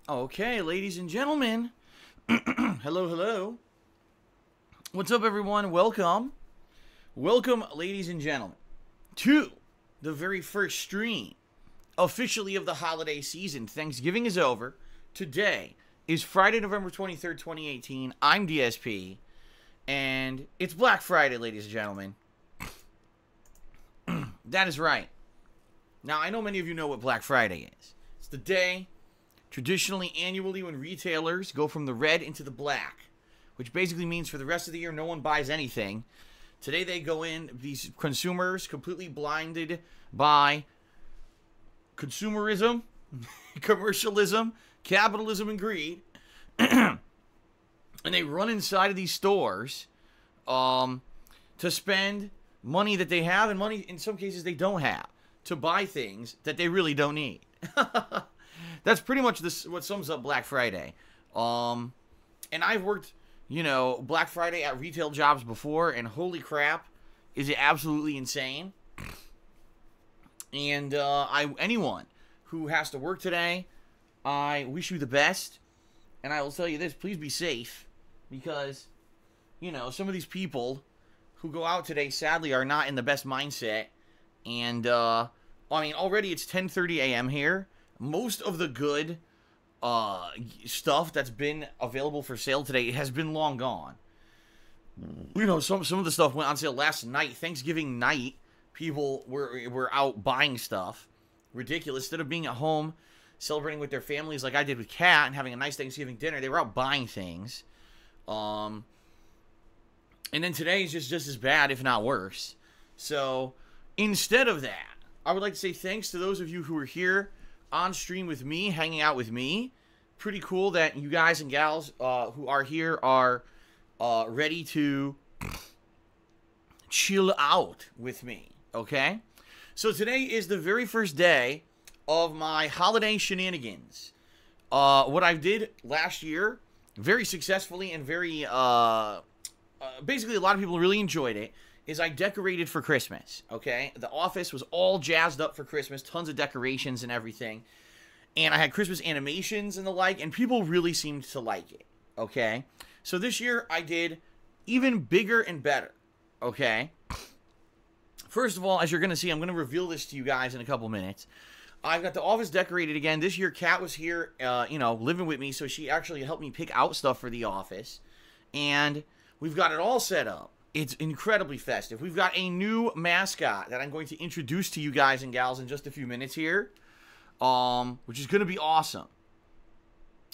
Okay, ladies and gentlemen. Hello, hello. What's up, everyone? Welcome. Welcome, ladies and gentlemen, to the very first stream officially of the holiday season. Thanksgiving is over. Today is Friday, November 23rd, 2018. I'm DSP, and it's Black Friday, ladies and gentlemen. That is right. Now, I know many of you know what Black Friday is. It's the day, traditionally, annually, when retailers go from the red into the black, which basically means for the rest of the year, no one buys anything. Today, they go in, these consumers, completely blinded by consumerism, commercialism, capitalism, and greed, and they run inside of these stores to spend money that they have and money, in some cases, they don't have, to buy things that they really don't need. That's pretty much what sums up Black Friday. And I've worked, Black Friday at retail jobs before, and holy crap, is it absolutely insane. And anyone who has to work today, I wish you the best. And I will tell you this, please be safe, because, some of these people who go out today, sadly, are not in the best mindset. And, already it's 10:30 a.m. here. Most of the good stuff that's been available for sale today has been long gone. Some of the stuff went on sale last night. Thanksgiving night, people were out buying stuff. Ridiculous. Instead of being at home celebrating with their families like I did with Kat and having a nice Thanksgiving dinner, they were out buying things. And then today is just as bad, if not worse. So, instead of that, I would like to say thanks to those of you who are here on stream with me, hanging out with me. Pretty cool that you guys and gals who are here are ready to chill out with me, okay? So today is the very first day of my holiday shenanigans. What I did last year, very successfully and very, basically a lot of people really enjoyed it, is I decorated for Christmas, okay? The office was all jazzed up for Christmas, tons of decorations and everything. And I had Christmas animations and the like, and people really seemed to like it, okay? So this year, I did even bigger and better, okay? First of all, as you're going to see, I'm going to reveal this to you guys in a couple minutes. I've got the office decorated again. This year, Kat was here, living with me, so she actually helped me pick out stuff for the office. And we've got it all set up. It's incredibly festive. We've got a new mascot that I'm going to introduce to you guys and gals in just a few minutes here, which is going to be awesome.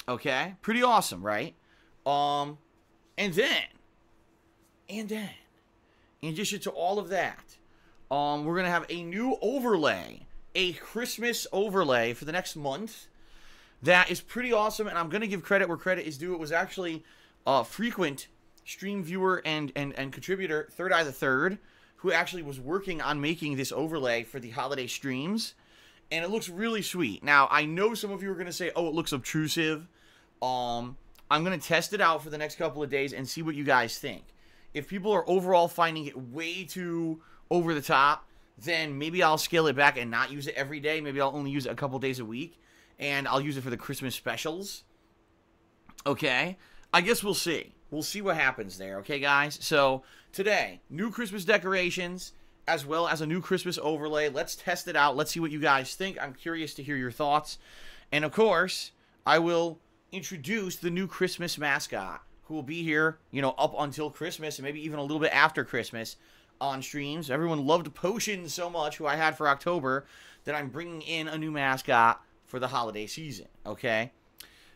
Okay? Pretty awesome, right? And then, in addition to all of that, we're going to have a new overlay, a Christmas overlay for the next month that is pretty awesome, and I'm going to give credit where credit is due. It was actually frequent stream viewer and contributor, Third Eye the Third, who actually was working on making this overlay for the holiday streams, and it looks really sweet. Now, I know some of you are going to say, oh, it looks obtrusive. I'm going to test it out for the next couple of days and see what you guys think. If people are overall finding it way too over the top, then maybe I'll scale it back and not use it every day. Maybe I'll only use it a couple days a week, and I'll use it for the Christmas specials. Okay? I guess we'll see. We'll see what happens there, okay, guys? So, today, new Christmas decorations, as well as a new Christmas overlay. Let's test it out. Let's see what you guys think. I'm curious to hear your thoughts. And, of course, I will introduce the new Christmas mascot, who will be here, up until Christmas, and maybe even a little bit after Christmas on streams. Everyone loved Potion so much, who I had for October, that I'm bringing in a new mascot for the holiday season, okay?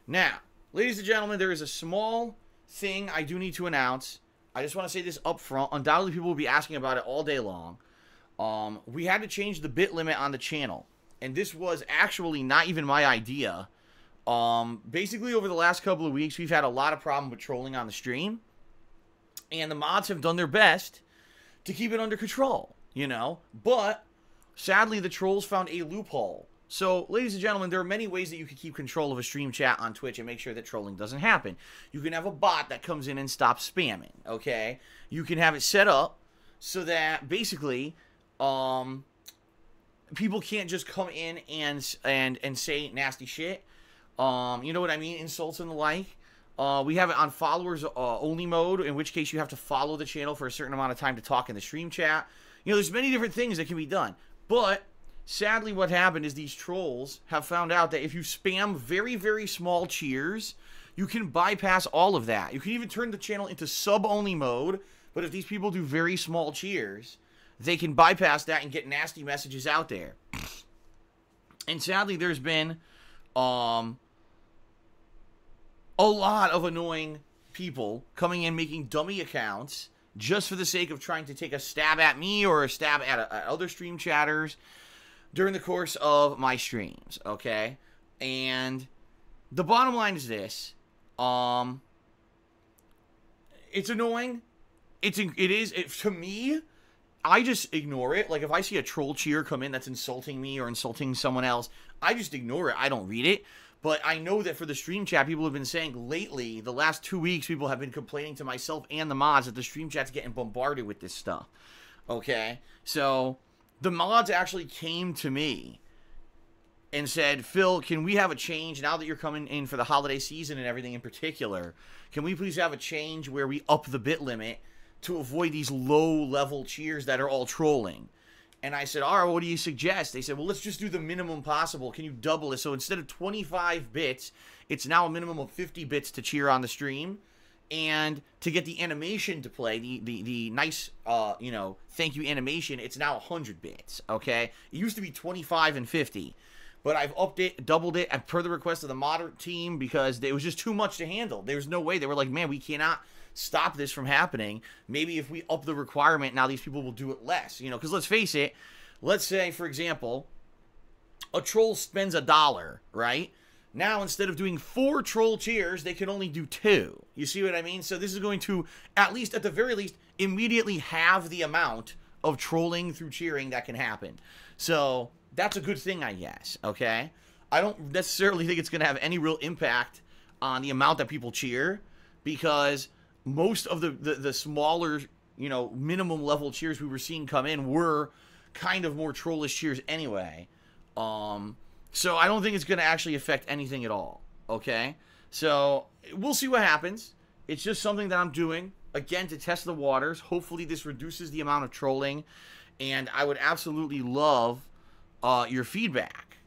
Now, ladies and gentlemen, there is a small thing I do need to announce. I just want to say this up front. Undoubtedly, people will be asking about it all day long. We had to change the bit limit on the channel, and this was actually not even my idea. Basically, over the last couple of weeks, we've had a lot of problem with trolling on the stream, and the mods have done their best to keep it under control, but sadly, the trolls found a loophole. So, ladies and gentlemen, there are many ways that you can keep control of a stream chat on Twitch and make sure that trolling doesn't happen. You can have a bot that comes in and stops spamming, okay? You can have it set up so that, basically, people can't just come in and say nasty shit. You know what I mean? Insults and the like. We have it on followers only mode, in which case you have to follow the channel for a certain amount of time to talk in the stream chat. You know, there's many different things that can be done. But sadly, what happened is these trolls have found out that if you spam very, very small cheers, you can bypass all of that. You can even turn the channel into sub-only mode, but if these people do very small cheers, they can bypass that and get nasty messages out there. And sadly, there's been a lot of annoying people coming in making dummy accounts just for the sake of trying to take a stab at me or a stab at other stream chatters during the course of my streams, okay? And the bottom line is this. It's annoying. To me, I just ignore it. Like, if I see a troll cheer come in that's insulting me or insulting someone else, I just ignore it. I don't read it. But I know that for the stream chat, people have been saying lately, the last 2 weeks, people have been complaining to myself and the mods that the stream chat's getting bombarded with this stuff. Okay? So, the mods actually came to me and said, Phil, can we have a change now that you're coming in for the holiday season and everything in particular? Can we please have a change where we up the bit limit to avoid these low-level cheers that are all trolling? And I said, all right, what do you suggest? They said, well, let's just do the minimum possible. Can you double it? So instead of 25 bits, it's now a minimum of 50 bits to cheer on the stream. And to get the animation to play, the nice, thank you animation, it's now 100 bits, okay? It used to be 25 and 50. But I've upped it, doubled it, per the request of the mod team, because it was just too much to handle. There was no way. They were like, man, we cannot stop this from happening. Maybe if we up the requirement, now these people will do it less. You know, because let's face it, let's say, for example, a troll spends $1, right? Now, instead of doing 4 troll cheers, they can only do 2. You see what I mean? So this is going to, at the very least, immediately halve the amount of trolling through cheering that can happen. So that's a good thing, I guess, okay? I don't necessarily think it's going to have any real impact on the amount that people cheer, because most of the smaller, minimum level cheers we were seeing come in were kind of more trollish cheers anyway. So I don't think it's going to actually affect anything at all, okay? So we'll see what happens. It's just something that I'm doing, again, to test the waters. Hopefully this reduces the amount of trolling, and I would absolutely love your feedback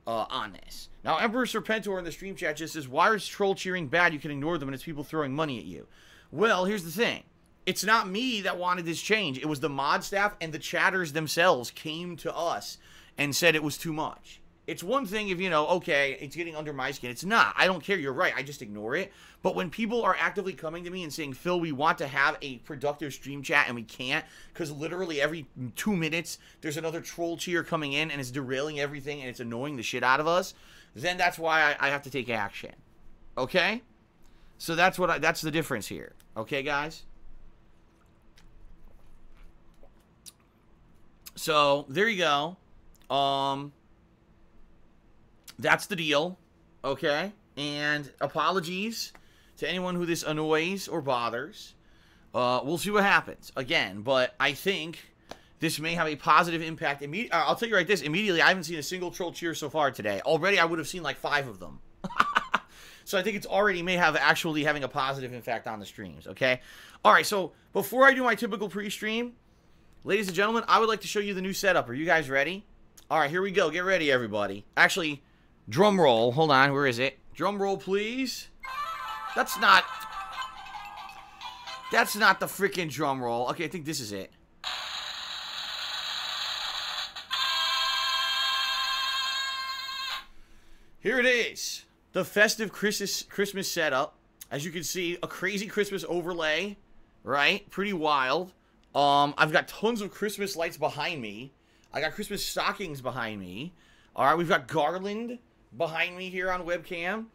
on this. Now, Emperor Serpentor in the stream chat just says, why is troll cheering bad? You can ignore them and it's people throwing money at you. Well, here's the thing. It's not me that wanted this change. It was the mod staff and the chatters themselves came to us and said it was too much. It's one thing if, okay, it's getting under my skin. It's not. I don't care. You're right. I just ignore it. But when people are actively coming to me and saying, Phil, we want to have a productive stream chat and we can't because literally every 2 minutes there's another troll cheer coming in and it's derailing everything and it's annoying the shit out of us, then that's why I have to take action. Okay? So that's the difference here. Okay, guys? So, there you go. That's the deal, okay? And apologies to anyone who this annoys or bothers. We'll see what happens, again. But I think this may have a positive impact. I'll tell you right this, immediately, I haven't seen a single troll cheer so far today. Already, I would have seen like 5 of them. So I think it's already may have actually having a positive impact on the streams, okay? All right, so before I do my typical pre-stream, ladies and gentlemen, I would like to show you the new setup. Are you guys ready? All right, here we go. Get ready, everybody. Actually, drum roll. Hold on. Where is it? Drum roll, please. That's not the freaking drum roll. Okay, I think this is it. Here it is. The festive Christmas setup. As you can see, a crazy Christmas overlay, right? Pretty wild. I've got tons of Christmas lights behind me. I got Christmas stockings behind me. All right, we've got garland behind me here on webcam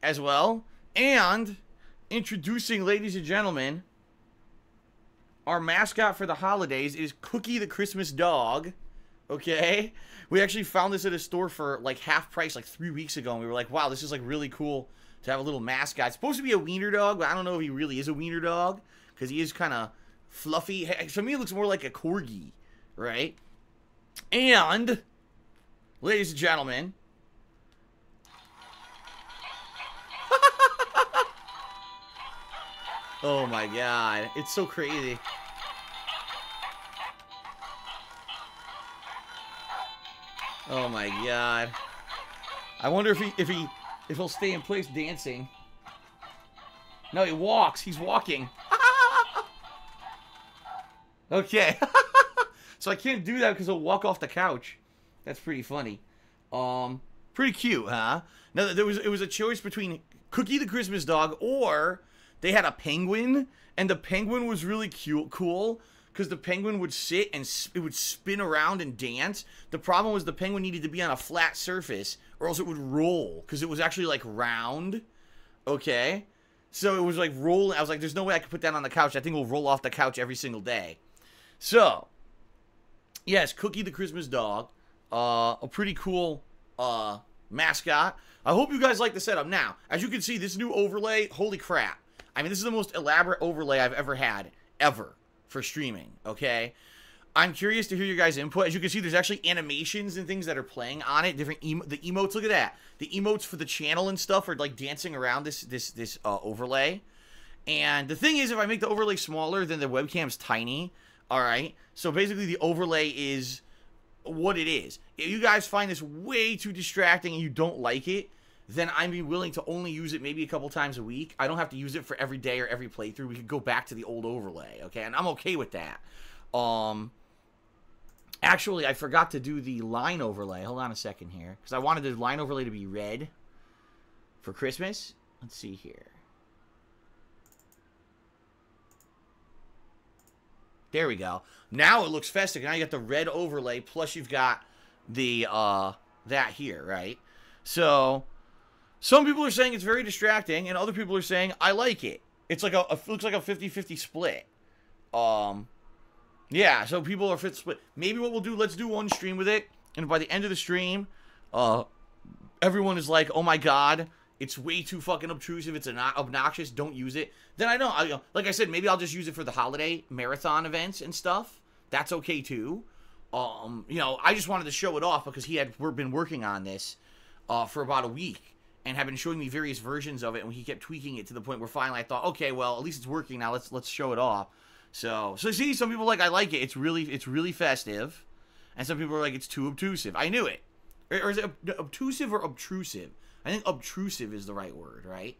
as well. And introducing, ladies and gentlemen, our mascot for the holidays is Cookie the Christmas dog. Okay? We actually found this at a store for like half price like 3 weeks ago. And we were like, wow, this is like really cool to have a little mascot. It's supposed to be a wiener dog, but I don't know if he really is a wiener dog because he is kind of fluffy. To me, it looks more like a corgi, right? And, ladies and gentlemen, Oh my god. It's so crazy. Oh my god. I wonder if he'll stay in place dancing. No, he walks. He's walking. Okay. So I can't do that because he'll walk off the couch. That's pretty funny. Pretty cute, huh? Now it was a choice between Cookie the Christmas dog, or they had a penguin, and the penguin was really cool because the penguin would sit and it would spin around and dance. The problem was the penguin needed to be on a flat surface or else it would roll because it was actually like round. Okay? So it was like rolling. I was like, there's no way I could put that on the couch. That thing will roll off the couch every single day. So, yes, Cookie the Christmas dog. A pretty cool mascot. I hope you guys like the setup. Now, as you can see, this new overlay, holy crap. I mean, this is the most elaborate overlay I've ever had, ever, for streaming, okay? I'm curious to hear your guys' input. As you can see, there's actually animations and things that are playing on it. Different the emotes, look at that. The emotes for the channel and stuff are like dancing around this overlay. And the thing is, if I make the overlay smaller, then the webcam's tiny, all right? So basically, the overlay is what it is. If you guys find this way too distracting and you don't like it, then I'd be willing to only use it maybe a couple times a week. I don't have to use it for every day or every playthrough. We could go back to the old overlay, okay? And I'm okay with that. Actually, I forgot to do the line overlay. Hold on a second here. Because I wanted the line overlay to be red for Christmas. Let's see here. There we go. Now it looks festive. Now you got the red overlay, plus you've got the, that here, right? So, some people are saying it's very distracting, and other people are saying, I like it. It's like it looks like a 50-50 split. Yeah, so people are split. Maybe what we'll do, let's do one stream with it, and by the end of the stream, everyone is like, oh my god, it's way too fucking obtrusive, it's obnoxious, don't use it. Then I know, like I said, maybe I'll just use it for the holiday marathon events and stuff. That's okay too. You know, I just wanted to show it off because we're been working on this for about a week and have been showing me various versions of it, and he kept tweaking it to the point where finally I thought, okay, well, at least it's working now. Let's show it off. So see, some people are like, I like it. It's really festive, and some people are like, it's too obtrusive. I knew it. Or is it obtrusive or obtrusive? I think obtrusive is the right word, right?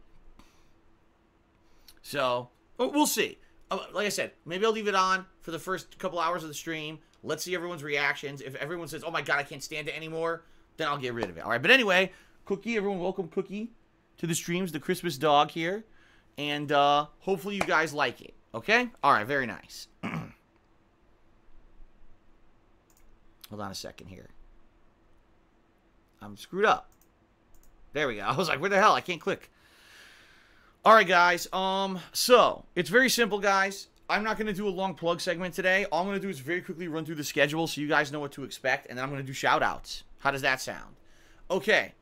So we'll see. Like I said, maybe I'll leave it on for the first couple hours of the stream. Let's see everyone's reactions. If everyone says, oh my god, I can't stand it anymore, then I'll get rid of it. All right, but anyway, Cookie, everyone welcome Cookie to the streams, the Christmas dog here. And hopefully you guys like it, okay? All right, very nice. Hold on a second here. I'm screwed up. There we go. I was like, where the hell? I can't click. All right, guys. So it's very simple, guys. I'm not going to do a long plug segment today. All I'm going to do is very quickly run through the schedule so you guys know what to expect, and then I'm going to do shout-outs. How does that sound? Okay.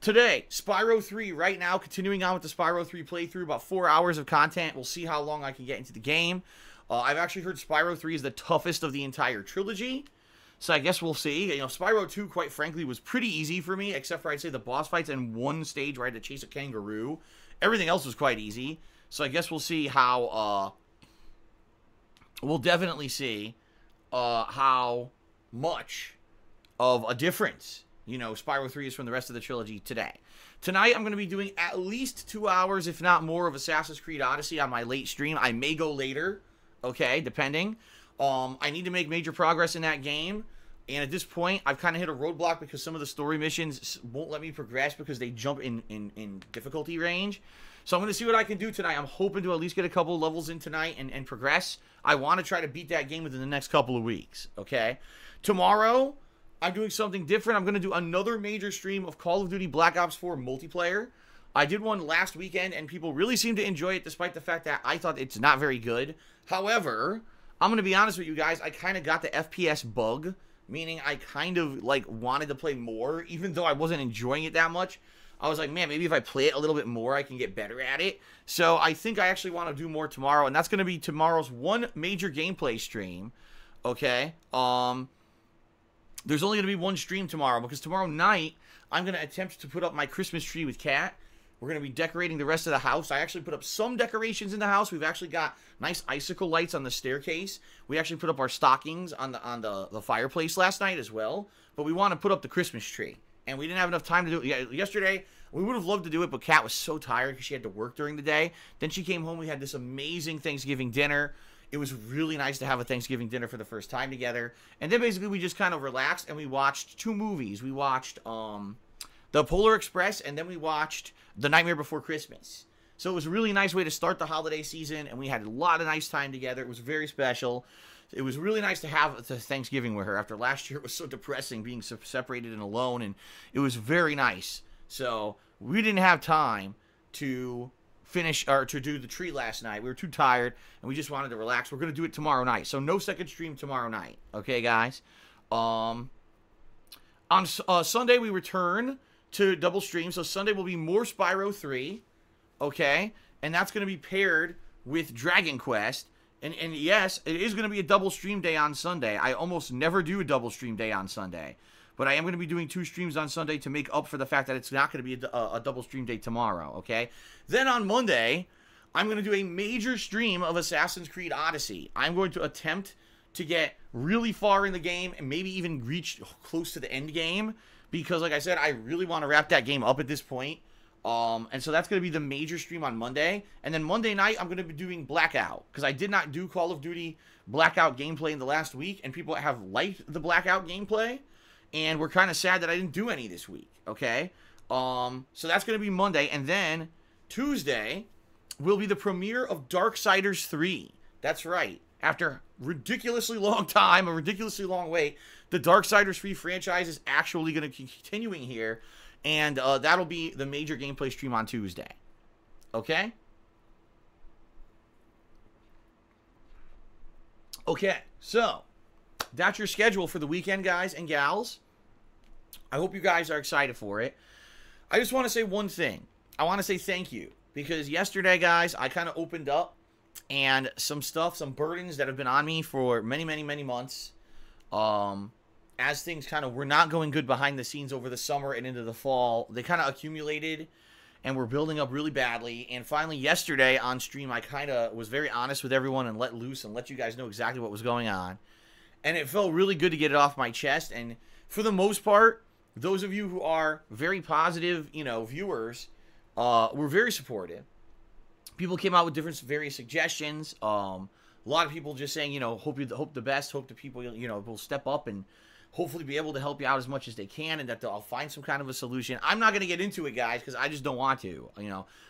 Today, Spyro 3. Right now, continuing on with the Spyro 3 playthrough. About 4 hours of content. We'll see how long I can get into the game. I've actually heard Spyro 3 is the toughest of the entire trilogy. So I guess we'll see. You know, Spyro 2, quite frankly, was pretty easy for me, except for, I'd say, the boss fights and one stage where I had to chase a kangaroo. Everything else was quite easy. So I guess we'll see how, we'll definitely see, how much of a difference, you know, Spyro 3 is from the rest of the trilogy today. Tonight, I'm going to be doing at least 2 hours, if not more, of Assassin's Creed Odyssey on my late stream. I may go later, okay, depending. I need to make major progress in that game, and at this point, I've kind of hit a roadblock because some of the story missions won't let me progress because they jump in difficulty range. So I'm going to see what I can do tonight. I'm hoping to at least get a couple of levels in tonight and progress. I want to try to beat that game within the next couple of weeks, okay? Tomorrow, I'm doing something different. I'm going to do another major stream of Call of Duty Black Ops 4 multiplayer. I did one last weekend, and people really seem to enjoy it, despite the fact that I thought it's not very good. However, I'm going to be honest with you guys, I kind of got the FPS bug, meaning I kind of, like, wanted to play more, even though I wasn't enjoying it that much. I was like, man, maybe if I play it a little bit more, I can get better at it. So I think I actually want to do more tomorrow, and that's going to be tomorrow's one major gameplay stream, okay? There's only going to be one stream tomorrow, because tomorrow night, I'm going to attempt to put up my Christmas tree with Kat, We're going to be decorating the rest of the house. I actually put up some decorations in the house. We've actually got nice icicle lights on the staircase. We actually put up our stockings on the fireplace last night as well. But we want to put up the Christmas tree. And we didn't have enough time to do it. Yesterday, we would have loved to do it, but Kat was so tired because she had to work during the day. Then she came home. We had this amazing Thanksgiving dinner. It was really nice to have a Thanksgiving dinner for the first time together. And then basically we just kind of relaxed and we watched 2 movies. We watched The Polar Express, and then we watched The Nightmare Before Christmas. So it was a really nice way to start the holiday season, and we had a lot of nice time together. It was very special. It was really nice to have the Thanksgiving with her. After last year, it was so depressing being separated and alone, and it was very nice. So we didn't have time to finish or to do the tree last night. We were too tired, and we just wanted to relax. We're going to do it tomorrow night. So no second stream tomorrow night. Okay, guys? On Sunday, we return to double stream. So Sunday will be more Spyro 3. Okay? And that's going to be paired with Dragon Quest. And yes, it is going to be a double stream day on Sunday. I almost never do a double stream day on Sunday. But I am going to be doing 2 streams on Sunday to make up for the fact that it's not going to be a double stream day tomorrow, okay? Then on Monday, I'm going to do a major stream of Assassin's Creed Odyssey. I'm going to attempt to get really far in the game and maybe even reach close to the end game. Because, like I said, I really want to wrap that game up at this point. And so that's going to be the major stream on Monday. And then Monday night, I'm going to be doing Blackout. Because I did not do Call of Duty Blackout gameplay in the last week. And people have liked the Blackout gameplay. And we're kind of sad that I didn't do any this week, okay? So that's going to be Monday. And then Tuesday will be the premiere of Darksiders 3. That's right. After ridiculously long time, a ridiculously long wait, the Darksiders 3 franchise is actually going to keep continuing here. And that'll be the major gameplay stream on Tuesday. Okay? Okay, so that's your schedule for the weekend, guys and gals. I hope you guys are excited for it. I just want to say one thing. I want to say thank you. Because yesterday, guys, I kind of opened up. And some burdens that have been on me for many, many, many months. As things kind of were not going good behind the scenes over the summer and into the fall. They kind of accumulated and were building up really badly. And finally, yesterday on stream, I kind of was very honest with everyone and let loose and let you guys know exactly what was going on. And it felt really good to get it off my chest. And for the most part, those of you who are very positive, viewers, were very supportive. People came out with various suggestions. A lot of people just saying, hope the best, hope the people, will step up and hopefully be able to help you out as much as they can, and that they'll find some kind of a solution. I'm not going to get into it, guys, because I just don't want to.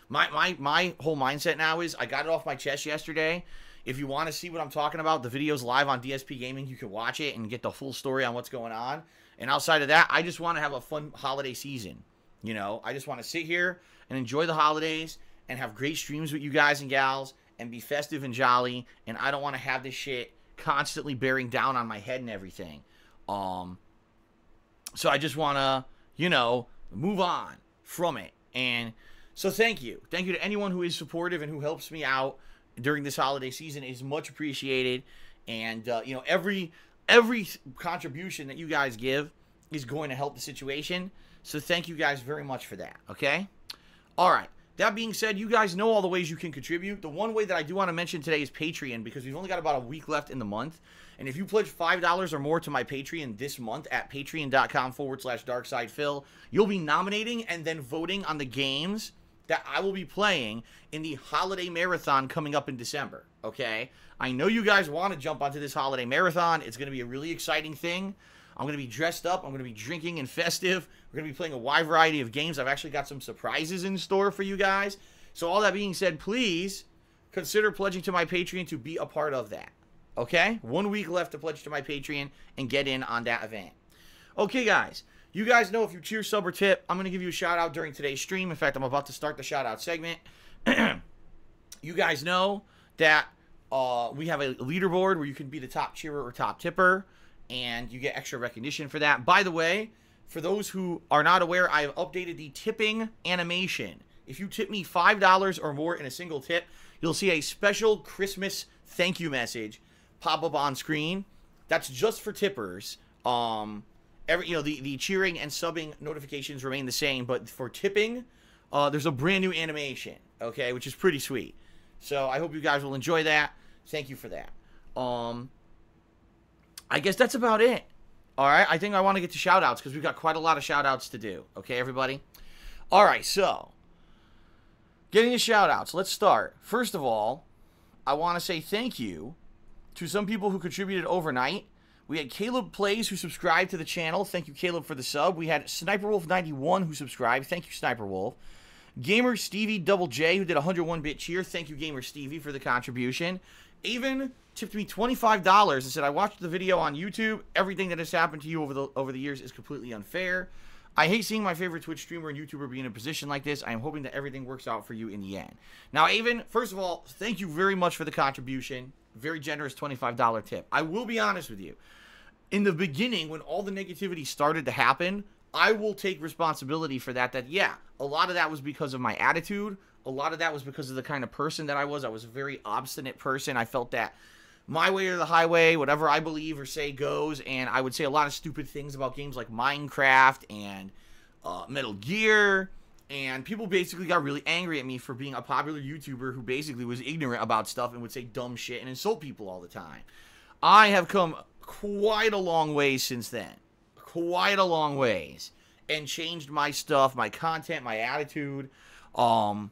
My whole mindset now is I got it off my chest yesterday. If you want to see what I'm talking about, the video's live on DSPGaming. You can watch it and get the full story on what's going on. And outside of that, I just want to have a fun holiday season. I just want to sit here and enjoy the holidays and have great streams with you guys and gals and be festive and jolly. And I don't want to have this shit constantly bearing down on my head and everything. So I just want to, move on from it. And so thank you. Thank you to anyone who is supportive and who helps me out during this holiday season. Is much appreciated. And, every contribution that you guys give is going to help the situation. So thank you guys very much for that. Okay? All right. That being said, you guys know all the ways you can contribute. The one way that I do want to mention today is Patreon, because we've only got about a week left in the month. And if you pledge $5 or more to my Patreon this month at patreon.com/DarksidePhil, you'll be nominating and then voting on the games that I will be playing in the holiday marathon coming up in December. Okay? I know you guys want to jump onto this holiday marathon. It's going to be a really exciting thing. I'm going to be dressed up. I'm going to be drinking and festive. We're going to be playing a wide variety of games. I've actually got some surprises in store for you guys. So all that being said, please consider pledging to my Patreon to be a part of that. Okay? 1 week left to pledge to my Patreon and get in on that event. Okay, guys. You guys know if you cheer, sub, or tip, I'm going to give you a shout-out during today's stream. In fact, I'm about to start the shout-out segment. You guys know that we have a leaderboard where you can be the top cheerer or top tipper, and you get extra recognition for that. By the way, for those who are not aware, I have updated the tipping animation. If you tip me $5 or more in a single tip, you'll see a special Christmas thank you message pop up on screen. That's just for tippers. The cheering and subbing notifications remain the same, but for tipping, there's a brand new animation, okay, which is pretty sweet. So I hope you guys will enjoy that. Thank you for that. I guess that's about it. All right, I think I want to get to shout-outs because we've got quite a lot of shout-outs to do. Okay, everybody? All right, so getting to shout-outs. Let's start. First of all, I want to say thank you to some people who contributed overnight. We had Caleb Plays who subscribed to the channel. Thank you, Caleb, for the sub. We had SniperWolf91 who subscribed. Thank you, SniperWolf. Gamer Stevie Double J who did a 101-bit cheer. Thank you, Gamer Stevie, for the contribution. Even tipped me $25 and said, I watched the video on YouTube. Everything that has happened to you over the years is completely unfair. I hate seeing my favorite Twitch streamer and YouTuber be in a position like this. I am hoping that everything works out for you in the end. Now, Avon, first of all, thank you very much for the contribution. Very generous $25 tip. I will be honest with you. In the beginning, when all the negativity started to happen, I will take responsibility for that. Yeah, a lot of that was because of my attitude. A lot of that was because of the kind of person that I was. I was a very obstinate person. I felt that my way or the highway, whatever I believe or say goes, and I would say a lot of stupid things about games like Minecraft and Metal Gear, and people basically got really angry at me for being a popular YouTuber who basically was ignorant about stuff and would say dumb shit and insult people all the time. I have come quite a long ways since then. Quite a long ways. And changed my stuff, my content, my attitude, a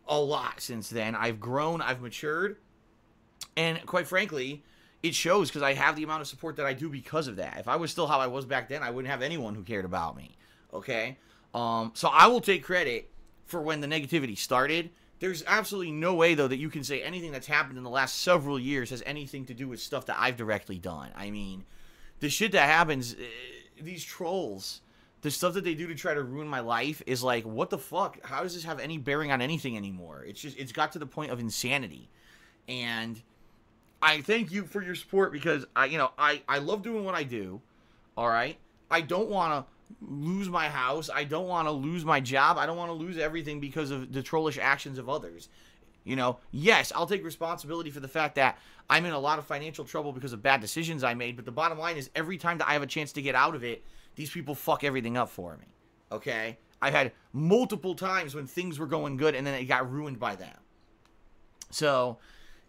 lot since then. I've grown, I've matured, and quite frankly, it shows because I have the amount of support that I do because of that. If I was still how I was back then, I wouldn't have anyone who cared about me, okay? So I will take credit for when the negativity started. There's absolutely no way, though, that you can say anything that's happened in the last several years has anything to do with stuff that I've directly done. I mean, the shit that happens, these trolls, the stuff that they do to try to ruin my life is like, what the fuck? How does this have any bearing on anything anymore? It's got to the point of insanity. And I thank you for your support because I love doing what I do. All right. I don't want to lose my house. I don't want to lose my job. I don't want to lose everything because of the trollish actions of others. Yes, I'll take responsibility for the fact that I'm in a lot of financial trouble because of bad decisions I made. But the bottom line is every time that I have a chance to get out of it, these people fuck everything up for me, okay? I've had multiple times when things were going good and then it got ruined by them. So,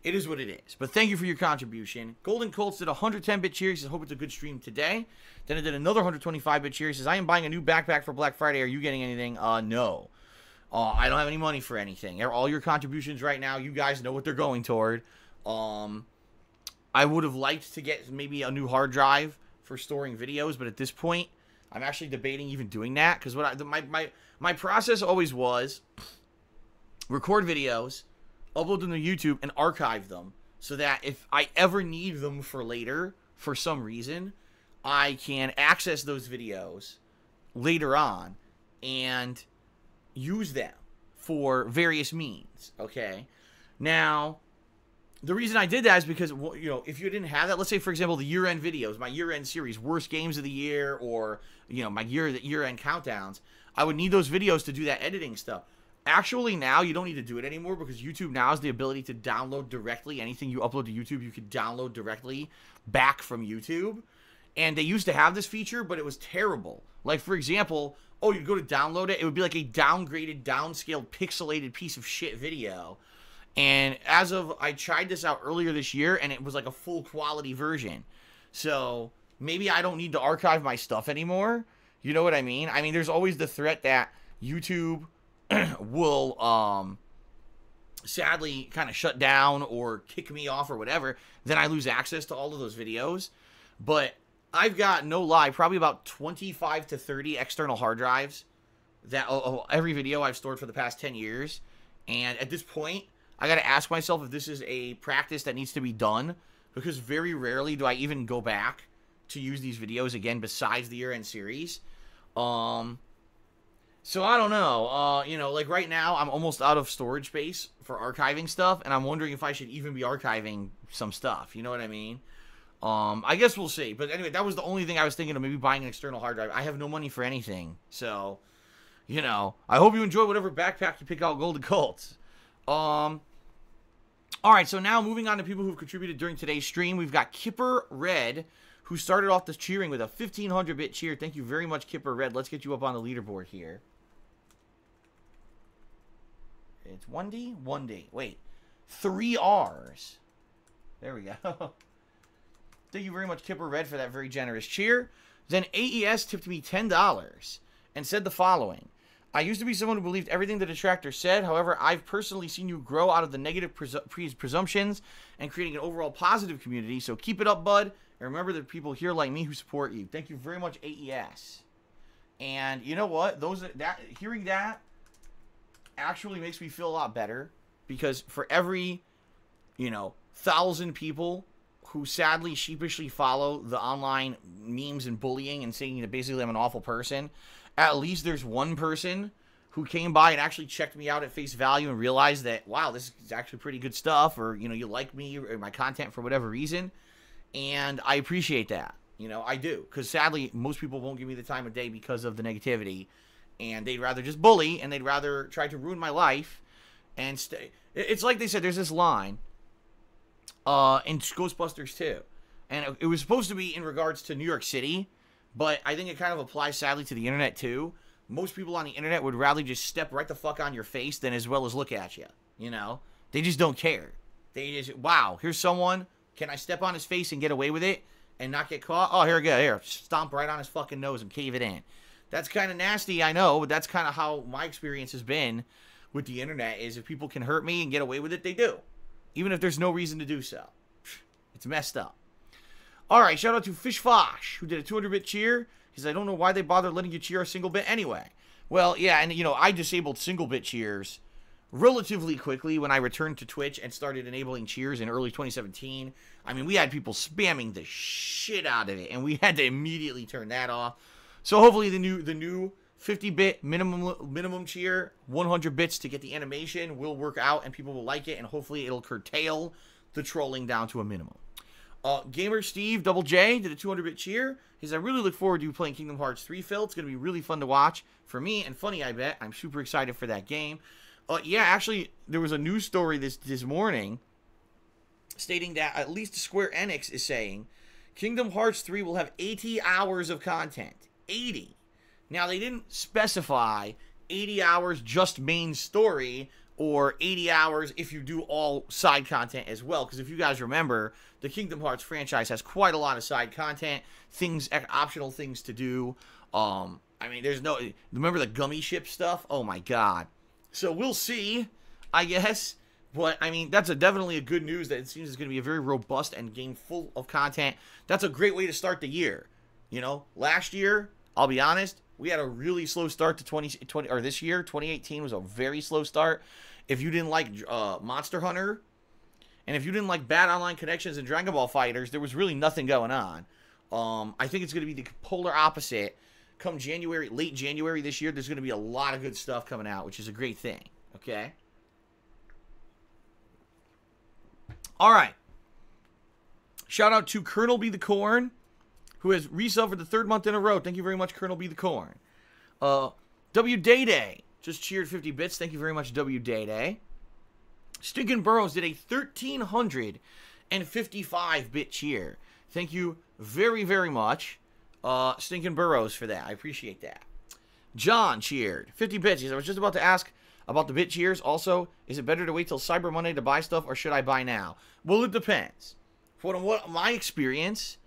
it is what it is. But thank you for your contribution. Golden Colts did a 110-bit cheer. He says, hope it's a good stream today. Then it did another 125-bit cheer. He says, I am buying a new backpack for Black Friday. Are you getting anything? No. I don't have any money for anything. All your contributions right now, you guys know what they're going toward. I would have liked to get maybe a new hard drive for storing videos, but at this point, I'm actually debating even doing that because my process always was record videos, upload them to YouTube, and archive them so that if I ever need them for later, for some reason, I can access those videos later on and use them for various means, okay? Now, the reason I did that is because, if you didn't have that, let's say, for example, the year-end videos, my year-end series, worst games of the year, or, my year-end countdowns, I would need those videos to do that editing stuff. Actually, now, you don't need to do it anymore because YouTube now has the ability to download directly. Anything you upload to YouTube, you could download directly back from YouTube. And they used to have this feature, but it was terrible. Like, for example, you'd go to download it, it would be like a downgraded, downscaled, pixelated piece of shit video. And I tried this out earlier this year, and it was like a full quality version. So maybe I don't need to archive my stuff anymore. You know what I mean? I mean, there's always the threat that YouTube will sadly kind of shut down or kick me off or whatever. Then I lose access to all of those videos. But I've got, no lie, probably about 25 to 30 external hard drives that every video I've stored for the past 10 years. And at this point, I got to ask myself if this is a practice that needs to be done, because very rarely do I even go back to use these videos again besides the year-end series. So I don't know. Like right now, I'm almost out of storage space for archiving stuff, and I'm wondering if I should even be archiving some stuff. You know what I mean? I guess we'll see. But anyway, that was the only thing I was thinking of, maybe buying an external hard drive. I have no money for anything. So, I hope you enjoy whatever backpack you pick out, Golden Colts. All right, so now moving on to people who've contributed during today's stream. We've got Kipper Red, who started off this cheering with a 1500-bit cheer. Thank you very much, Kipper Red. Let's get you up on the leaderboard here. It's 1D? 1D. Wait. 3 R's. There we go. Thank you very much, Kipper Red, for that very generous cheer. Then AES tipped me $10 and said the following. I used to be someone who believed everything the detractor said. However, I've personally seen you grow out of the negative presumptions and creating an overall positive community. So keep it up, bud. And remember that people here like me who support you. Thank you very much, AES. And you know what? Hearing that actually makes me feel a lot better. Because for every, 1,000 people who sadly sheepishly follow the online memes and bullying and saying that basically I'm an awful person, at least there's one person who came by and actually checked me out at face value and realized that, wow, this is actually pretty good stuff, or, you like me or my content for whatever reason. And I appreciate that. I do. Because sadly, most people won't give me the time of day because of the negativity. And they'd rather just bully, and they'd rather try to ruin my life and stay. It's like they said, there's this line in Ghostbusters 2. And it was supposed to be in regards to New York City, but I think it kind of applies sadly to the internet too. Most people on the internet would rather just step right the fuck on your face than as well as look at you. They just don't care. They just, wow, here's someone. Can I step on his face and get away with it and not get caught? Oh, here we go. Here, stomp right on his fucking nose and cave it in. That's kind of nasty, I know, but that's kind of how my experience has been with the internet, is if people can hurt me and get away with it, they do. Even if there's no reason to do so. It's messed up. All right, shout out to Fish Fosh, who did a 200-bit cheer. He says, I don't know why they bother letting you cheer a single bit anyway. Well, yeah, and, I disabled single-bit cheers relatively quickly when I returned to Twitch and started enabling cheers in early 2017. I mean, we had people spamming the shit out of it, and we had to immediately turn that off. So hopefully the new 50-bit minimum cheer, 100 bits to get the animation, will work out and people will like it, and hopefully it'll curtail the trolling down to a minimum. Gamer Steve Double J did a 200-bit cheer. He says, I really look forward to you playing Kingdom Hearts 3, Phil. It's going to be really fun to watch for me and funny, I bet. I'm super excited for that game. Yeah, actually, there was a news story this morning stating that at least Square Enix is saying Kingdom Hearts 3 will have 80 hours of content. 80. Now, they didn't specify 80 hours just main story or 80 hours if you do all side content as well. Because if you guys remember, the Kingdom Hearts franchise has quite a lot of side content, optional things to do. I mean, remember the gummy ship stuff? Oh my god. So we'll see, I guess. But, I mean, that's definitely a good news that it seems it's going to be a very robust and game full of content. That's a great way to start the year. Last year, I'll be honest, we had a really slow start to 2020, or this year, 2018 was a very slow start. If you didn't like Monster Hunter, and if you didn't like Bad Online Connections and Dragon Ball Fighters, there was really nothing going on. I think it's going to be the polar opposite. Come January, late January this year, there's going to be a lot of good stuff coming out, which is a great thing. Okay? All right. Shout out to Colonel B. the Corn, who has resubbed for the 3rd month in a row. Thank you very much, Colonel B. the Corn. W. Day just cheered 50 bits. Thank you very much, W. Day. Stinkin' Burrows did a 1,355-bit cheer. Thank you very, very much, Stinkin' Burrows, for that. I appreciate that. John cheered 50 bits. He said, I was just about to ask about the bit cheers. Also, is it better to wait till Cyber Monday to buy stuff, or should I buy now? Well, it depends. From what my experience,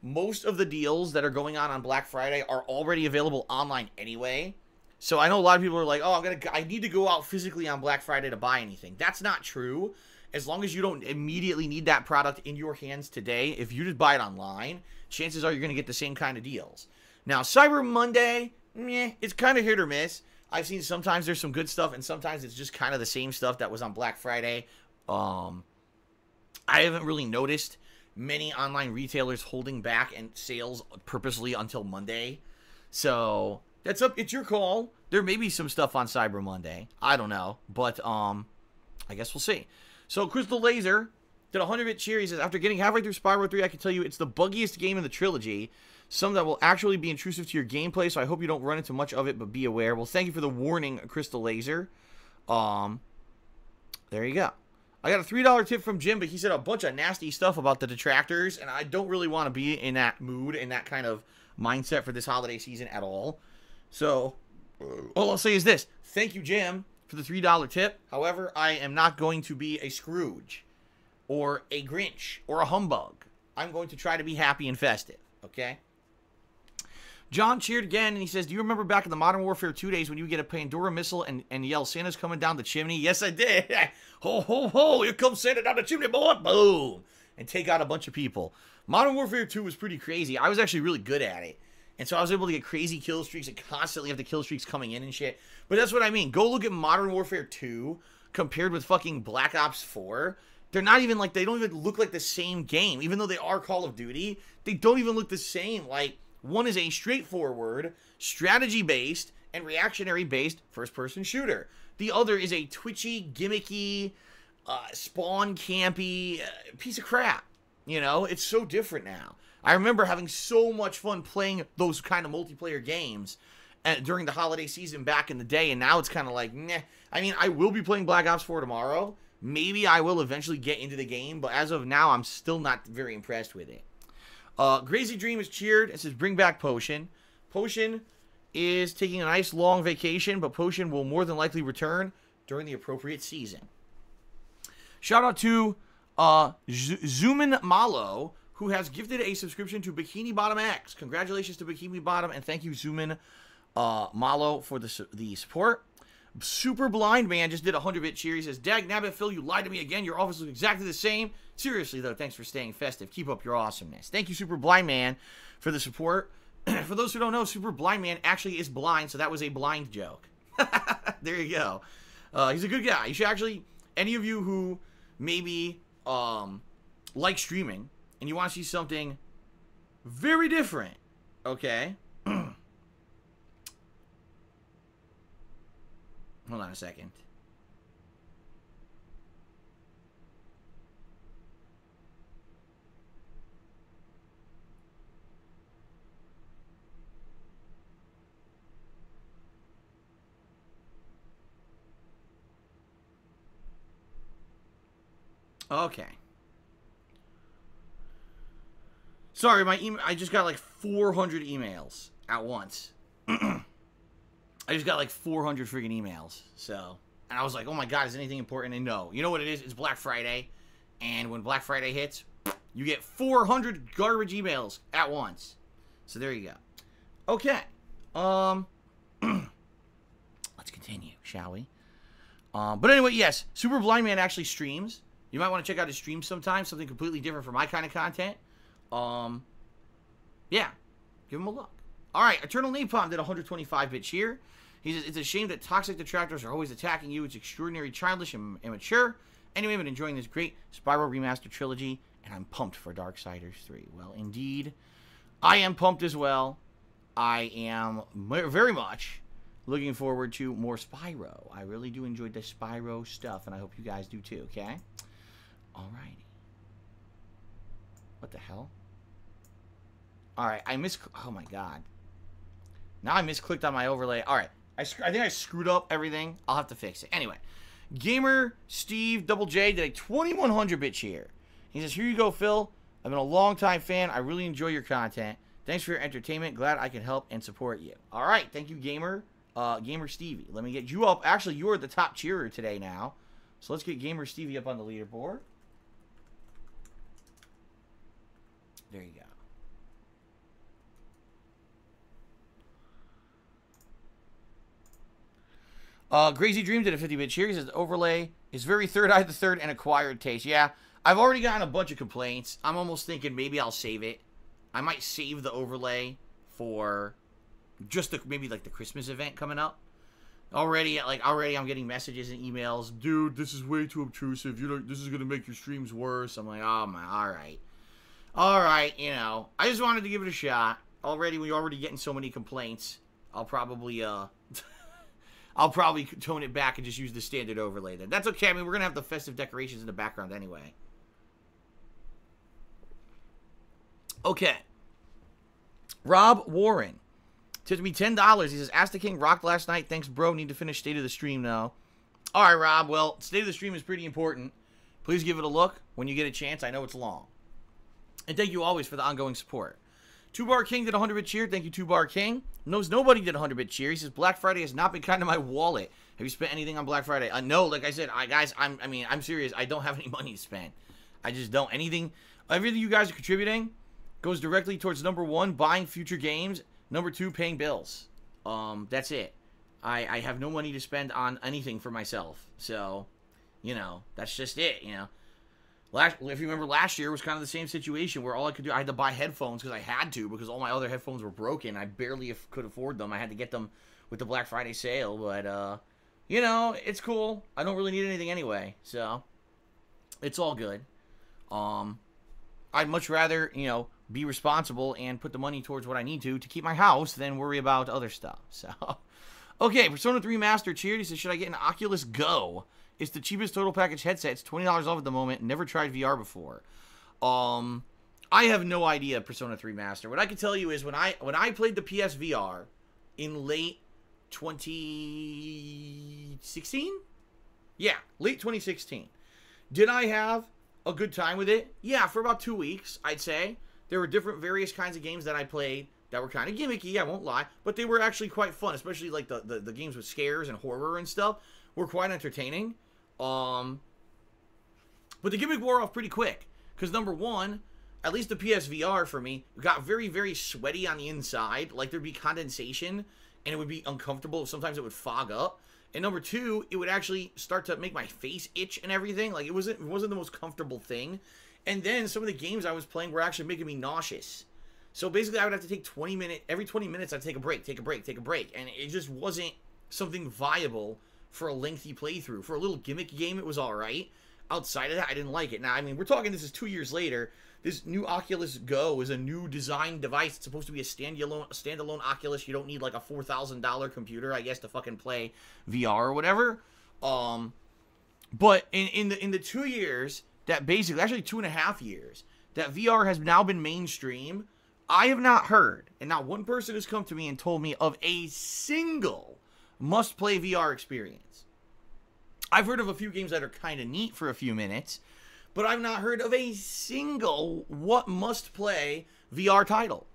most of the deals that are going on Black Friday are already available online anyway. So I know a lot of people are like, oh, I need to go out physically on Black Friday to buy anything. That's not true. As long as you don't immediately need that product in your hands today, if you just buy it online, chances are you're going to get the same kind of deals. Now, Cyber Monday, it's kind of hit or miss. I've seen sometimes there's some good stuff, and sometimes it's just kind of the same stuff that was on Black Friday. I haven't really noticed many online retailers holding back and sales purposely until Monday. So it's your call. There may be some stuff on Cyber Monday. I don't know, but I guess we'll see. So Crystal Laser did a 100-bit cheer. He says, after getting halfway through Spyro 3, I can tell you it's the buggiest game in the trilogy. Some that will actually be intrusive to your gameplay, so I hope you don't run into much of it, but be aware. Well, thank you for the warning, Crystal Laser. There you go. I got a $3 tip from Jim, but he said a bunch of nasty stuff about the detractors, and I don't really want to be in that mood and that kind of mindset for this holiday season at all. So, all I'll say is this. Thank you, Jim, for the $3 tip. However, I am not going to be a Scrooge or a Grinch or a humbug. I'm going to try to be happy and festive, okay? John cheered again, and he says, do you remember back in the Modern Warfare 2 days when you would get a Pandora missile and yell, Santa's coming down the chimney? Yes, I did. Ho, ho, ho, here comes Santa down the chimney, boy. Boom. And take out a bunch of people. Modern Warfare 2 was pretty crazy. I was actually really good at it. And so I was able to get crazy kill streaks and constantly have the kill streaks coming in and shit. But that's what I mean. Go look at Modern Warfare 2 compared with fucking Black Ops 4. They're not even like, they don't even look like the same game. Even though they are Call of Duty, they don't even look the same. Like, one is a straightforward, strategy-based, and reactionary-based first-person shooter. The other is a twitchy, gimmicky, spawn campy piece of crap. You know, it's so different now. I remember having so much fun playing those kind of multiplayer games during the holiday season back in the day, and now it's kind of like, meh. I mean, I will be playing Black Ops 4 tomorrow. Maybe I will eventually get into the game, but as of now, I'm still not very impressed with it. Crazy Dream is cheered. It says, bring back Potion. Potion is taking a nice long vacation, but Potion will more than likely return during the appropriate season. Shout out to Zoomin Malo, who has gifted a subscription to Bikini Bottom X. Congratulations to Bikini Bottom, and thank you, Zoomin Malo, for the support. Super Blind Man just did a 100-bit cheer. He says, Dag Nabbit Phil, you lied to me again. Your office looks exactly the same. Seriously, though, thanks for staying festive. Keep up your awesomeness. Thank you, Super Blind Man, for the support. For those who don't know, Super Blind Man actually is blind, so that was a blind joke. There you go. He's a good guy. You should actually, any of you who maybe like streaming and you want to see something very different, okay? Hold on a second. Okay. Sorry, my email. I just got like 400 emails at once. I just got like 400 freaking emails. So, and I was like, oh my God, is anything important? And no. You know what it is? It's Black Friday. And when Black Friday hits, you get 400 garbage emails at once. So there you go. Okay. Let's continue, shall we? But anyway, yes, Super Blind Man actually streams. You might want to check out his stream sometime, something completely different from my kind of content. Yeah, give him a look. All right, Eternal Napalm did a 125-bit cheer. He says, it's a shame that toxic detractors are always attacking you. It's extraordinary, childish, and immature. Anyway, I've been enjoying this great Spyro Remastered Trilogy, and I'm pumped for Darksiders 3. Well, indeed, I am pumped as well. I am very much looking forward to more Spyro. I really do enjoy the Spyro stuff, and I hope you guys do too, okay? Alrighty. What the hell? Alright, oh my God. Now I misclicked on my overlay. Alright, I think I screwed up everything. I'll have to fix it. Anyway, Gamer Steve Double J did a 2100-bit cheer. He says, here you go, Phil. I've been a long-time fan. I really enjoy your content. Thanks for your entertainment. Glad I can help and support you. Alright, thank you, Gamer Stevie. Let me get you up. Actually, you are the top cheerer today now. So let's get Gamer Stevie up on the leaderboard. There you go. Crazy Dream did a 50-bit cheer. He says the overlay is very Third Eye the Third and acquired taste. Yeah, I've already gotten a bunch of complaints. I'm almost thinking maybe I'll save it. I might save the overlay for just maybe like the Christmas event coming up. Already I'm getting messages and emails. Dude, this is way too obtrusive. This is gonna make your streams worse. I'm like, oh my, all right. You know, I just wanted to give it a shot. We're already getting so many complaints. I'll probably tone it back and just use the standard overlay then. That's okay. I mean, we're going to have the festive decorations in the background anyway. Okay. Rob Warren tipped me $10. He says, Ask the King rocked last night. Thanks, bro. Need to finish State of the Stream now. All right, Rob. Well, State of the Stream is pretty important. Please give it a look when you get a chance. I know it's long. And thank you always for the ongoing support. 2-Bar King did a 100-bit cheer. Thank you, 2-Bar King. Knows Nobody did a 100-bit cheer. He says, Black Friday has not been kind to my wallet. Have you spent anything on Black Friday? No, like I said, guys, I'm serious. I don't have any money to spend. I just don't. Everything you guys are contributing goes directly towards number 1, buying future games. Number 2, paying bills. That's it. I have no money to spend on anything for myself. So, you know, that's just it, you know. If you remember, last year was kind of the same situation where all I could do, I had to buy headphones because I had to, because all my other headphones were broken. I barely could afford them. I had to get them with the Black Friday sale, but, you know, it's cool. I don't really need anything anyway, so it's all good. I'd much rather, you know, be responsible and put the money towards what I need to keep my house than worry about other stuff, so. Okay, Persona 3 Master cheered. He says, should I get an Oculus Go? It's the cheapest total package headset. It's $20 off at the moment. Never tried VR before. I have no idea, Persona 3 Master. What I can tell you is when I played the PSVR in late 2016? Yeah, late 2016. Did I have a good time with it? Yeah, for about 2 weeks, I'd say. There were various kinds of games that I played that were kind of gimmicky, I won't lie, but they were actually quite fun, especially like the games with scares and horror and stuff were quite entertaining. But the gimmick wore off pretty quick, because number 1, at least the PSVR for me, got very, very sweaty on the inside. Like, there'd be condensation, and it would be uncomfortable. Sometimes it would fog up. And number 2, it would actually start to make my face itch and everything. Like, it wasn't the most comfortable thing. And then some of the games I was playing were actually making me nauseous. So basically, I would have to take every 20 minutes, I'd take a break. And it just wasn't something viable for a lengthy playthrough. For a little gimmick game, it was alright. Outside of that, I didn't like it. Now, I mean, we're talking, this is 2 years later. This new Oculus Go is a new design device. It's supposed to be a standalone Oculus. You don't need like a $4,000 computer, I guess, to fucking play VR or whatever. But in the 2 years that basically, actually 2.5 years, that VR has now been mainstream, I have not heard, and not one person has come to me and told me of a single must-play VR experience. I've heard of a few games that are kind of neat for a few minutes, but I've not heard of a single must-play VR title.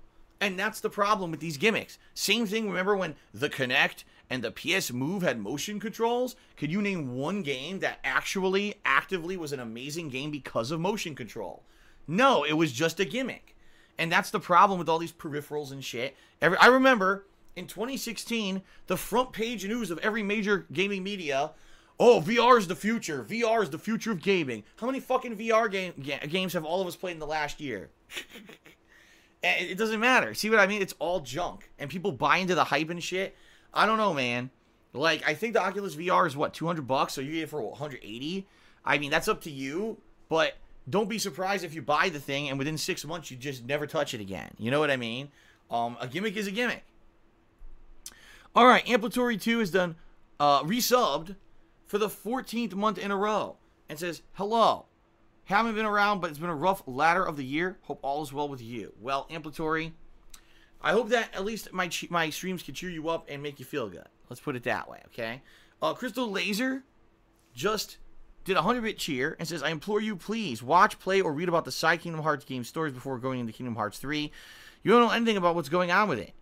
And that's the problem with these gimmicks. Same thing, remember when the Kinect and the PS Move had motion controls? Could you name one game that actually, actively was an amazing game because of motion control? No, it was just a gimmick. And that's the problem with all these peripherals and shit. I remember in 2016, the front page news of every major gaming media, oh, VR is the future. VR is the future of gaming. How many fucking VR games have all of us played in the last year? It doesn't matter. See what I mean? It's all junk. And people buy into the hype and shit. I don't know, man. Like, I think the Oculus VR is, what, $200? So you get it for, what, $180? I mean, that's up to you. But don't be surprised if you buy the thing and within 6 months you just never touch it again. You know what I mean? A gimmick is a gimmick. All right, Amplatory 2 is done, resubbed for the 14th month in a row. And says, hello. Haven't been around, but it's been a rough latter of the year. Hope all is well with you. Well, Amplatory, I hope that at least my streams can cheer you up and make you feel good. Let's put it that way, okay? Crystal Laser just did a 100-bit cheer and says, I implore you, please, watch, play, or read about the side Kingdom Hearts game stories before going into Kingdom Hearts 3. You don't know anything about what's going on with it.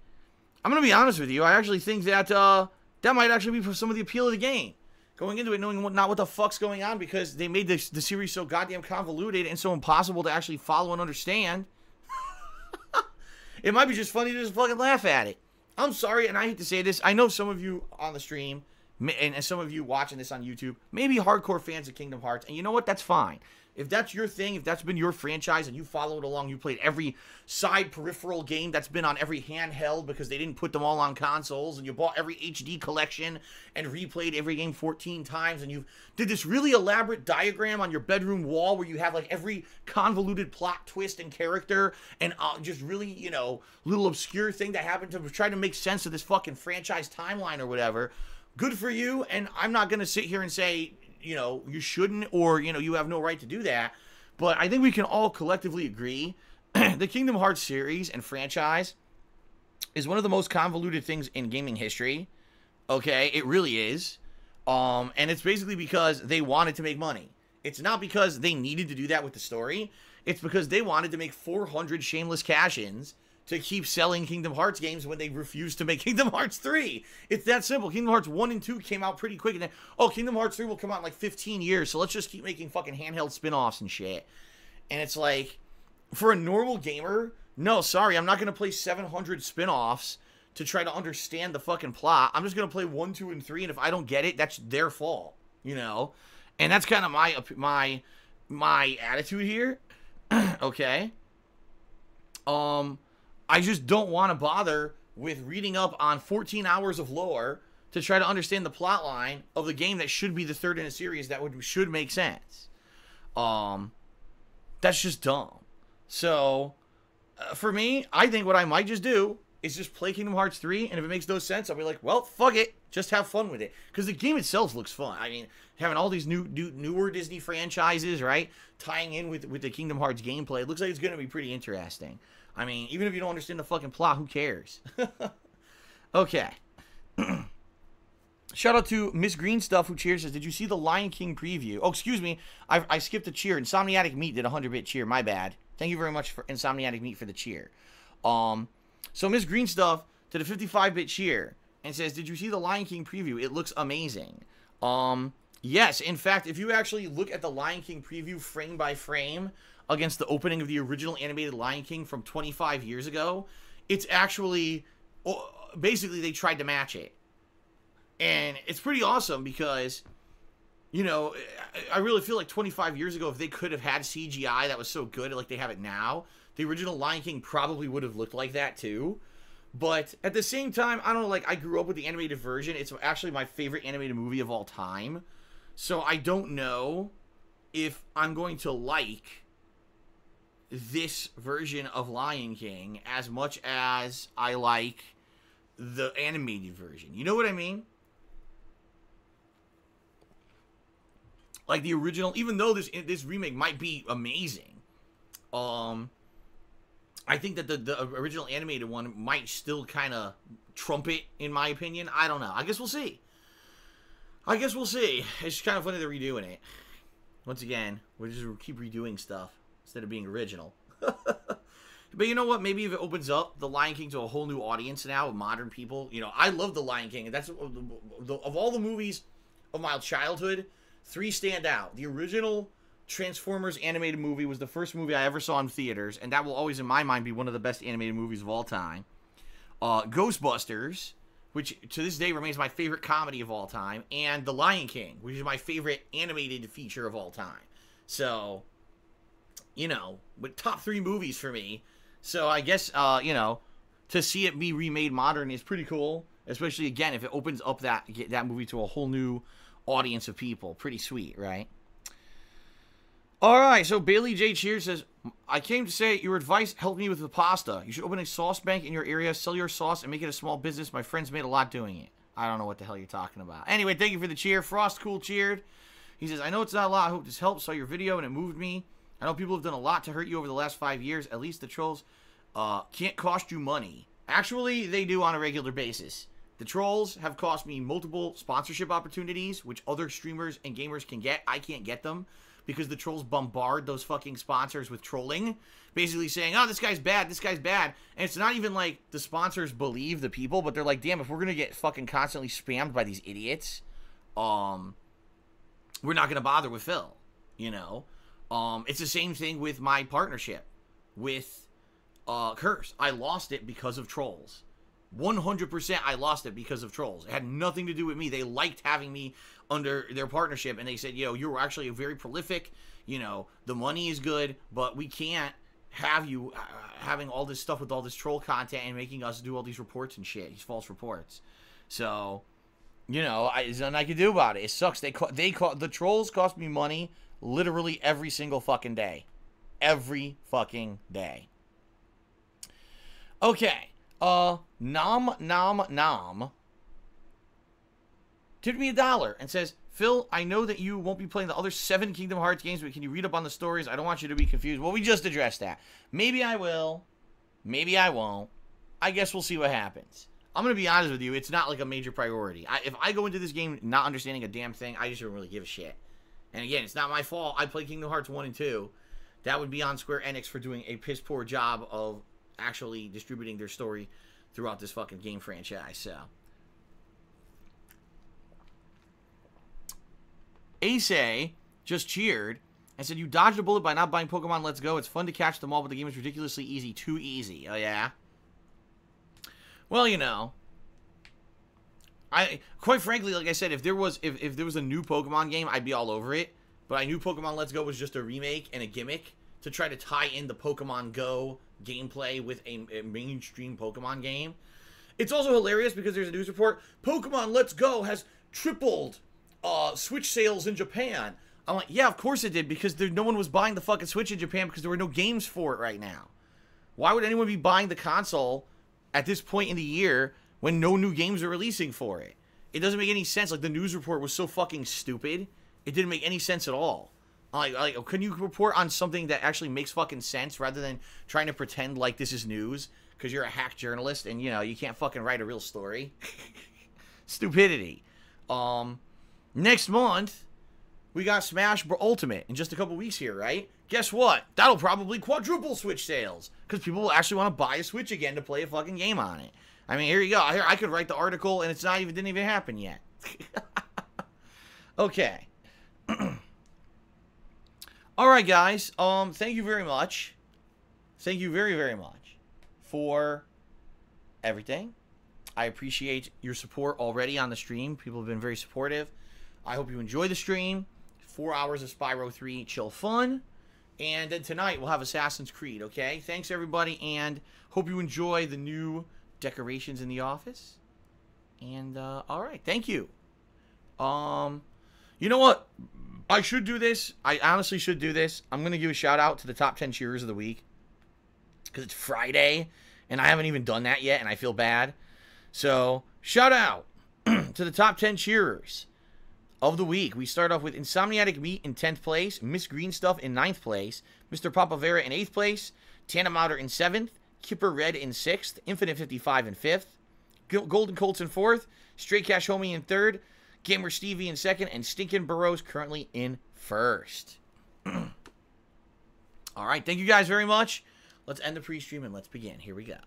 I'm going to be honest with you. I actually think that that might actually be for some of the appeal of the game. Going into it knowing not what the fuck's going on because they made the series so goddamn convoluted and so impossible to actually follow and understand. It might be just funny to just fucking laugh at it. I'm sorry, and I hate to say this. I know some of you on the stream and some of you watching this on YouTube may be hardcore fans of Kingdom Hearts, and you know what? That's fine. If that's your thing, if that's been your franchise and you followed along, you played every side peripheral game that's been on every handheld because they didn't put them all on consoles, and you bought every HD collection and replayed every game 14 times, and you did this really elaborate diagram on your bedroom wall where you have like every convoluted plot twist and character and just really, you know, little obscure thing that happened to try to make sense of this fucking franchise timeline or whatever. Good for you, and I'm not going to sit here and say, you know, you shouldn't, or, you know, you have no right to do that. But I think we can all collectively agree the Kingdom Hearts series and franchise is one of the most convoluted things in gaming history. Okay, it really is. And it's basically because they wanted to make money. It's not because they needed to do that with the story. It's because they wanted to make 400 shameless cash-ins to keep selling Kingdom Hearts games when they refuse to make Kingdom Hearts 3. It's that simple. Kingdom Hearts 1 and 2 came out pretty quick, and then, oh, Kingdom Hearts 3 will come out in like 15 years, so let's just keep making fucking handheld spin-offs and shit. And it's like, for a normal gamer, no, sorry, I'm not going to play 700 spin-offs to try to understand the fucking plot. I'm just going to play 1, 2, and 3, and if I don't get it, that's their fault, you know? And that's kind of my attitude here, okay? I just don't want to bother with reading up on 14 hours of lore to try to understand the plot line of the game that should be the third in a series that should make sense. That's just dumb. So, for me, I think what I might just do is just play Kingdom Hearts 3, and if it makes no sense, I'll be like, well, fuck it. Just have fun with it. Because the game itself looks fun. I mean, having all these newer Disney franchises, right, tying in with the Kingdom Hearts gameplay, it looks like it's going to be pretty interesting. I mean, even if you don't understand the fucking plot, who cares? Okay. Shout out to Miss Green Stuff, who cheers, says, did you see the Lion King preview? Oh, excuse me. I skipped a cheer. Insomniatic Meat did a 100-bit cheer. My bad. Thank you very much for Insomniatic Meat for the cheer. So Miss Green Stuff did a 55-bit cheer and says, did you see the Lion King preview? It looks amazing. Yes, in fact, if you actually look at the Lion King preview frame by frame against the opening of the original animated Lion King from 25 years ago, it's actually, basically they tried to match it. And it's pretty awesome because, you know, I really feel like 25 years ago, if they could have had CGI that was so good like they have it now, the original Lion King probably would have looked like that too. But at the same time, I don't know, like, I grew up with the animated version. It's actually my favorite animated movie of all time. So I don't know if I'm going to like this version of Lion King as much as I like the animated version. You know what I mean? Like the original, even though this remake might be amazing, I think that the original animated one might still kind of trump it, in my opinion. I don't know. I guess we'll see. It's kind of funny they're redoing it. Once again, we just keep redoing stuff instead of being original. But you know what? Maybe if it opens up the Lion King to a whole new audience now of modern people. You know, I love the Lion King. And that's of all the movies of my childhood, 3 stand out. The original Transformers animated movie was the first movie I ever saw in theaters, and that will always, in my mind, be one of the best animated movies of all time. Ghostbusters, which to this day remains my favorite comedy of all time, and The Lion King, which is my favorite animated feature of all time. So, you know, with top 3 movies for me. So I guess, you know, to see it be remade modern is pretty cool, especially, again, if it opens up that movie to a whole new audience of people. Pretty sweet, right? Alright, so Bailey J. Cheers says, I came to say your advice helped me with the pasta. You should open a sauce bank in your area, sell your sauce, and make it a small business. My friends made a lot doing it. I don't know what the hell you're talking about. Anyway, thank you for the cheer. Frost Cool cheered. He says, I know it's not a lot. I hope this helps. Saw your video and it moved me. I know people have done a lot to hurt you over the last 5 years. At least the trolls can't cost you money. Actually, they do on a regular basis. The trolls have cost me multiple sponsorship opportunities, which other streamers and gamers can get. I can't get them because the trolls bombard those fucking sponsors with trolling, basically saying, oh, this guy's bad, this guy's bad. And it's not even like the sponsors believe the people, but they're like, damn, if we're going to get fucking constantly spammed by these idiots, we're not going to bother with Phil, you know? It's the same thing with my partnership with Curse. I lost it because of trolls. 100% I lost it because of trolls. It had nothing to do with me. They liked having me under their partnership, and they said, yo, you're actually very prolific, you know, the money is good, but we can't have you having all this stuff with all this troll content and making us do all these reports and shit, these false reports. So, you know, there's nothing I can do about it. It sucks. The trolls cost me money literally every single fucking day. Every fucking day. Okay. Nom tipped me $1 and says, Phil, I know that you won't be playing the other 7 Kingdom Hearts games, but can you read up on the stories? I don't want you to be confused. Well, we just addressed that. Maybe I will. Maybe I won't. I guess we'll see what happens. I'm going to be honest with you. It's not like a major priority. If I go into this game not understanding a damn thing, I just don't really give a shit. And again, it's not my fault. I played Kingdom Hearts 1 and 2. That would be on Square Enix for doing a piss poor job of actually distributing their story throughout this fucking game franchise. So, Ace just cheered and said, "You dodged a bullet by not buying Pokemon Let's Go. It's fun to catch them all, but the game is ridiculously easy. Too easy." Oh, yeah? Well, you know, quite frankly, like I said, if there was a new Pokemon game, I'd be all over it. But I knew Pokemon Let's Go was just a remake and a gimmick to try to tie in the Pokemon Go gameplay with a mainstream Pokemon game. It's also hilarious because there's a news report. Pokemon Let's Go has tripled Switch sales in Japan. I'm like, yeah, of course it did, because no one was buying the fucking Switch in Japan because there were no games for it right now. Why would anyone be buying the console at this point in the year when no new games are releasing for it? It doesn't make any sense. Like, the news report was so fucking stupid. It didn't make any sense at all. Like, can you report on something that actually makes fucking sense rather than trying to pretend like this is news because you're a hack journalist and, you know, you can't fucking write a real story? Stupidity. Next month, we got Smash Bros. Ultimate in just a couple weeks here, right? Guess what? That'll probably quadruple Switch sales because people will actually want to buy a Switch again to play a fucking game on it. I mean, here you go. Here, I could write the article and it's didn't even happen yet. Okay. All right, guys. Thank you very much. Thank you very, very much for everything. I appreciate your support already on the stream. People have been very supportive. I hope you enjoy the stream. 4 hours of Spyro 3 chill fun. And then tonight we'll have Assassin's Creed, okay? Thanks, everybody, and hope you enjoy the new decorations in the office. And, all right, thank you. You know what? I should do this. I honestly should do this. I'm going to give a shout-out to the top 10 cheerers of the week because it's Friday, and I haven't even done that yet, and I feel bad. So, shout-out to the top 10 cheerers of the week. We start off with Insomniatic Meat in 10th place, Miss Green Stuff in 9th place, Mr. Papavera in 8th place, Tana Mouter in 7th, Kipper Red in 6th, Infinite 55 in 5th, Golden Colts in 4th, Straight Cash Homie in 3rd, Gamer Stevie in 2nd, and Stinkin' Burrows currently in 1st. All right, thank you guys very much. Let's end the pre-stream and let's begin. Here we go.